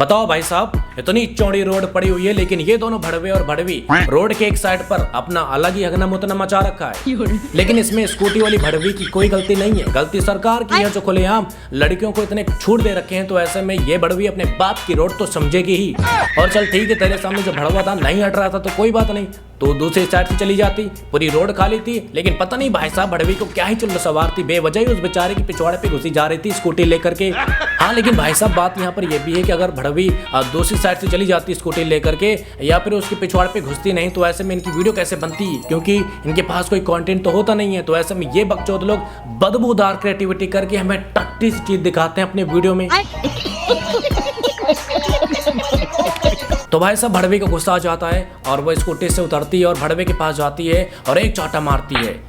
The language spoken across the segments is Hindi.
बताओ भाई साहब, इतनी चौड़ी रोड पड़ी हुई है लेकिन ये दोनों भड़वे और भड़वी रोड के एक साइड पर अपना अलग ही हगना मुतना मचा रखा है। लेकिन इसमें स्कूटी वाली भड़वी की कोई गलती नहीं है, गलती सरकार की है जो खुलेआम लड़कियों को इतने छूट दे रखे हैं। तो ऐसे में ये भड़वी अपने बाप की रोड तो समझेगी ही। और चल ठीक है, तेरे सामने जो भड़वा था नहीं हट रहा था तो कोई बात नहीं, तो दूसरी साइड से चली जाती, पूरी रोड खाली थी। लेकिन पता नहीं भाई साहब भड़वी को क्या ही चुल्लू सवार थी, बेवजह ही उस बेचारे की पिछवाड़े पे घुसी जा रही थी स्कूटी लेकर के। हाँ लेकिन भाई साहब बात यहाँ पर यह भी है कि अगर भड़वी दूसरी साइड से चली जाती स्कूटी लेकर के या फिर उसके पिछवाड़े पे घुसती नहीं तो ऐसे में इनकी वीडियो कैसे बनती, क्योंकि इनके पास कोई कंटेंट तो होता नहीं है। तो ऐसे में ये बकचोद लोग बदबूदार क्रिएटिविटी करके हमें टट्टी सी चीज दिखाते हैं अपने वीडियो में। तो भाई साहब भड़वे को गुस्सा आ जाता है और वो स्कूटी से उतरती है और भड़वे के पास जाती है और एक चाटा मारती है।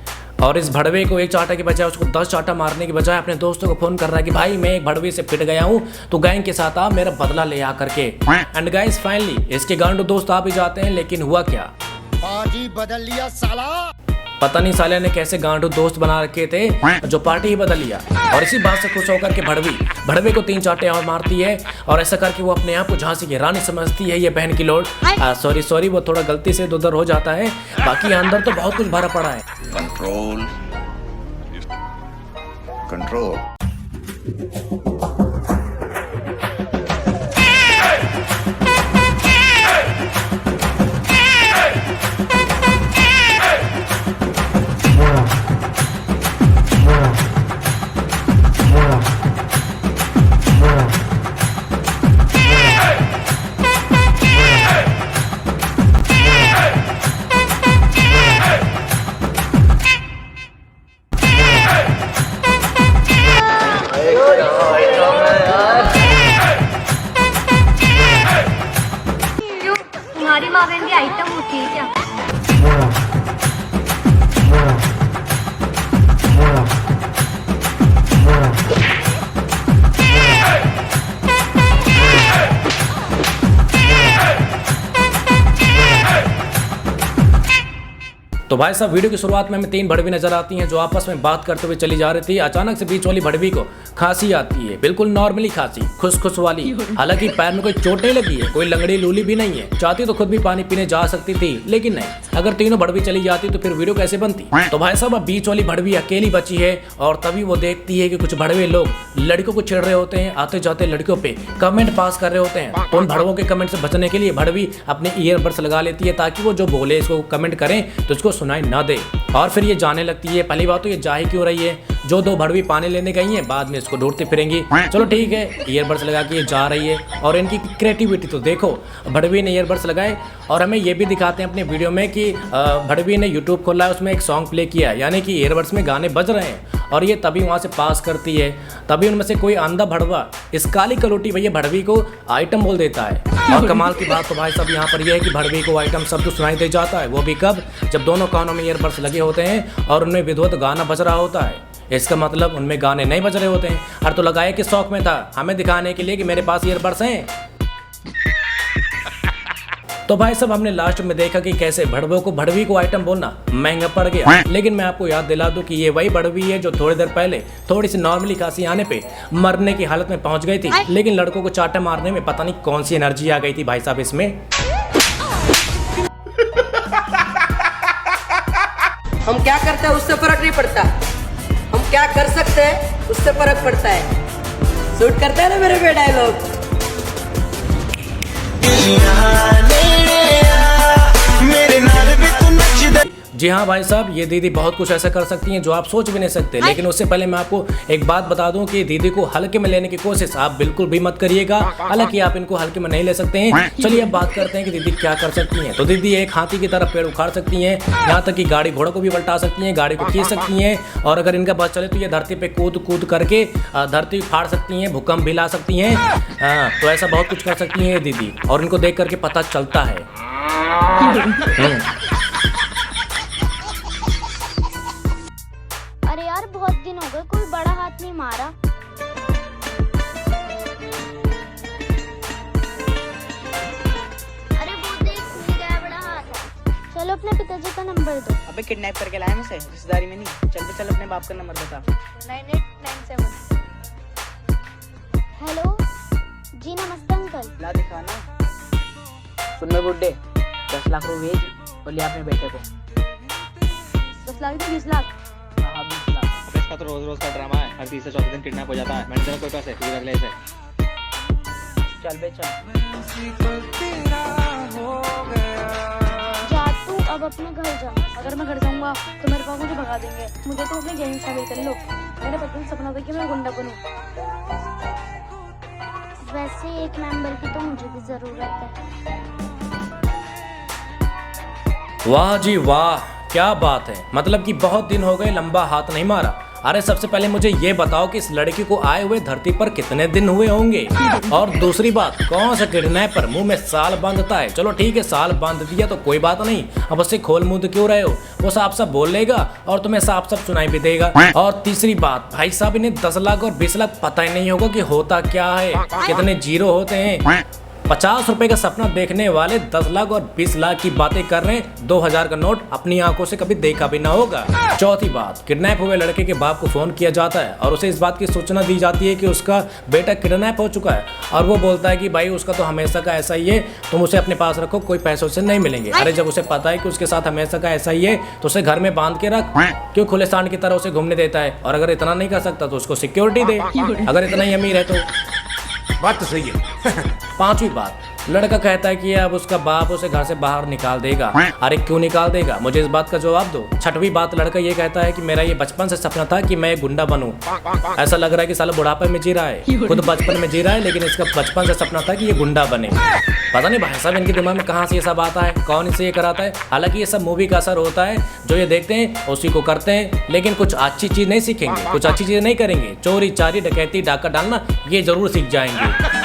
और इस भड़वे को एक चाटा के बजाय उसको 10 चाटा मारने के बजाय अपने दोस्तों को फोन कर रहा है कि भाई मैं एक भड़वे से पिट गया हूँ, तो गैंग के साथ आ मेरा बदला ले आ करके। एंड गाइस फाइनली इसके गांडू दोस्त आ भी जाते हैं, लेकिन हुआ क्या, पार्टी बदल लिया साला। पता नहीं साले ने कैसे गांडू दोस्त बना रखे थे जो पार्टी ही बदल लिया। और इसी बात से खुश होकर के भड़वे को 3 चाटे और मारती है और ऐसा करके वो अपने आप को झांसी की रानी समझती है ये बहन की लोड। सॉरी वो थोड़ा गलती से इधर हो जाता है, बाकी अंदर तो बहुत कुछ भरा पड़ा है। Control control. तुम्हारी माँ बहन की आइटम होती है क्या? तो भाई साहब वीडियो की शुरुआत में हमें 3 भड़वी नजर आती हैं जो आपस में बात करते हुए चली जा रही थी। अचानक से बीच वाली भड़वी को खांसी आती है, बिल्कुल नॉर्मली खांसी, खुश वाली। हालांकि पैर में कोई चोट नहीं लगी है, कोई लंगड़ी लूली भी नहीं है, चाहती तो खुद भी पानी पीने जा सकती थी, लेकिन नहीं। अगर तीनों भड़वी चली जाती तो फिर वीडियो कैसे बनती। तो भाई साहब अब बीच वाली भड़वी अकेली बची है और तभी वो देखती है कि कुछ भड़वे लोग लड़कों को छेड़ रहे होते हैं, आते जाते लड़कियों पे कमेंट पास कर रहे होते हैं। तो उन भड़वों के कमेंट से बचने के लिए भड़वी अपने ईयरबड्स लगा लेती है ताकि वो जो बोले इसको कमेंट करें तो इसको सुनाई ना दे। और फिर ये जाने लगती है। पहली बात तो ये जा ही क्यों रही है, जो 2 भड़वी पानी लेने गई हैं बाद में इसको ढूंढती फिरेंगी। चलो ठीक है, ईयरबड्स लगा के ये जा रही है और इनकी क्रिएटिविटी तो देखो। भड़वी ने ईयरबड्स लगाए और हमें ये भी दिखाते हैं अपने वीडियो में कि भड़वी ने यूट्यूब खोला है, उसमें एक सॉन्ग प्ले किया है, यानी कि ईयरबड्स में गाने बज रहे हैं और ये तभी वहाँ से पास करती है। तभी उनमें से कोई अंधा भड़वा इस काली कलोटी भैया भड़वी को आइटम बोल देता है। और कमाल की बात तो भाई साहब यहाँ पर यह है कि भड़वी को आइटम शब्द सुनाई दे जाता है, वो भी कब, जब दोनों कानों में ईयरबड्स लगे होते हैं और उनमें विधवत गाना बज रहा होता है। इसका मतलब उनमें गाने नहीं बज रहे होते हैं। और तो लगाया किस शौक में था, हमें दिखाने के लिए कि मेरे पास ईयरबड्स हैं। तो भाई साहब हमने लास्ट में देखा कि कैसे भड़वी को आइटम बोलना महंगा पड़ गया। लेकिन मैं आपको याद दिला दूं कि ये वही भड़वी है जो थोड़ी देर पहले थोड़ी सी नॉर्मली खांसी आने पे मरने की हालत में पहुंच गई थी, लेकिन लड़कों को चाटा मारने में पता नहीं कौन सी एनर्जी आ गई थी भाई साहब इसमें। हम क्या करते हैं उससे फर्क नहीं पड़ता, हम क्या कर सकते हैं उससे फर्क पड़ता है। शूट करते हैं ना मेरे पे डायलॉग। जी हाँ भाई साहब, ये दीदी बहुत कुछ ऐसा कर सकती हैं जो आप सोच भी नहीं सकते। लेकिन उससे पहले मैं आपको एक बात बता दूं कि दीदी को हल्के में लेने की कोशिश आप बिल्कुल भी मत करिएगा। हालांकि आप इनको हल्के में नहीं ले सकते हैं। चलिए अब बात करते हैं कि दीदी क्या कर सकती हैं। तो दीदी एक हाथी की तरह पेड़ उखाड़ सकती हैं, यहाँ तक कि गाड़ी घोड़ों को भी पलटा सकती हैं, गाड़ी को खींच सकती हैं, और अगर इनका बस चले तो ये धरती पे कूद करके धरती फाड़ सकती हैं, भूकंप भी ला सकती हैं। तो ऐसा बहुत कुछ कर सकती हैं दीदी, और इनको देख करके पता चलता है। अरे यार बहुत दिन हो गए कोई बड़ा हाथ नहीं मारा। अरे वो देख मिल गया बड़ा हाथ। चलो अपने पिताजी का नंबर दो। अबे किडनैप करके लाया मुझसे, रिश्तेदारी में नहीं। चल अपने बाप का नंबर बता। 9897। हेलो जी नमस्ते अंकल। ला दिखा ना। सुन में बुड्ढे, 10 लाख रुपए भेज और ले अपने बेटे को। 10 लाख 20 लाख। हाँ 20 लाख। इसका तो रोज रोज का ड्रामा है, हर तीसरे चौथे दिन किडनैप हो जाता है। मैंने तेरे कोई पैसे तू रख ले इसे। चल बे चल। जा तू अब अपने घर जा। अगर मैं घर जाऊंगा तो मेरे पापा मुझे भगा देंगे। मुझे तो अपने गैंग शामिल कर लो। मेरा बचपन सपना था कि मैं गुंडा बनूं। वैसे एक मेंबर की तो मुझे भी जरूरत है। वाह जी वाह, क्या बात है। मतलब कि बहुत दिन हो गए लंबा हाथ नहीं मारा। अरे सबसे पहले मुझे ये बताओ कि इस लड़की को आए हुए धरती पर कितने दिन हुए होंगे। और दूसरी बात, कौन सा किडनैपर मुंह में साल बांधता है। चलो ठीक है, साल बांध दिया तो कोई बात नहीं, अब उससे खोल मुंह क्यों रहे हो। वो साफ साफ बोल लेगा और तुम्हें साफ साफ सुनाई भी देगा। और तीसरी बात, भाई साहब इन्हें 10 लाख और 20 लाख पता ही नहीं होगा कि होता क्या है, कितने जीरो होते हैं। 50 रुपए का सपना देखने वाले 10 लाख और 20 लाख की बातें कर रहे हैं। 2000 का नोट अपनी आंखों से कभी देखा भी ना होगा। चौथी बात, किडनैप हुए लड़के के बाप को फोन किया जाता है और उसे इस बात की सूचना दी जाती है कि उसका बेटा किडनैप हो चुका है। और वो बोलता है कि भाई उसका तो हमेशा का ऐसा ही है, तुम उसे अपने पास रखो, कोई पैसों से नहीं मिलेंगे। अरे जब उसे पता है कि उसके साथ हमेशा का ऐसा ही है तो उसे घर में बांध के रख, क्यों खुले सांड की तरह उसे घूमने देता है। और अगर इतना नहीं कर सकता तो उसको सिक्योरिटी दे, अगर इतना ही अमीर है तो। बात तो सही है। पांचवी बात, लड़का कहता है कि अब उसका बाप उसे घर से बाहर निकाल देगा। अरे क्यों निकाल देगा, मुझे इस बात का जवाब दो। छठवीं बात, लड़का ये कहता है कि मेरा ये बचपन से सपना था कि मैं गुंडा बनूं। ऐसा लग रहा है कि साला बुढ़ापे में जी रहा है, खुद बचपन में जी रहा है, लेकिन इसका बचपन से सपना था कि ये गुंडा बने। पता नहीं भाई साहब इनके दिमाग में कहाँ से ये सब आता है, कौन इसे ये कराता है। हालांकि ये सब मूवी का असर होता है, जो ये देखते हैं उसी को करते हैं, लेकिन कुछ अच्छी चीज नहीं सीखेंगे, कुछ अच्छी चीज नहीं करेंगे। चोरी चारी डकैती डाका डालना ये जरूर सीख जाएंगे।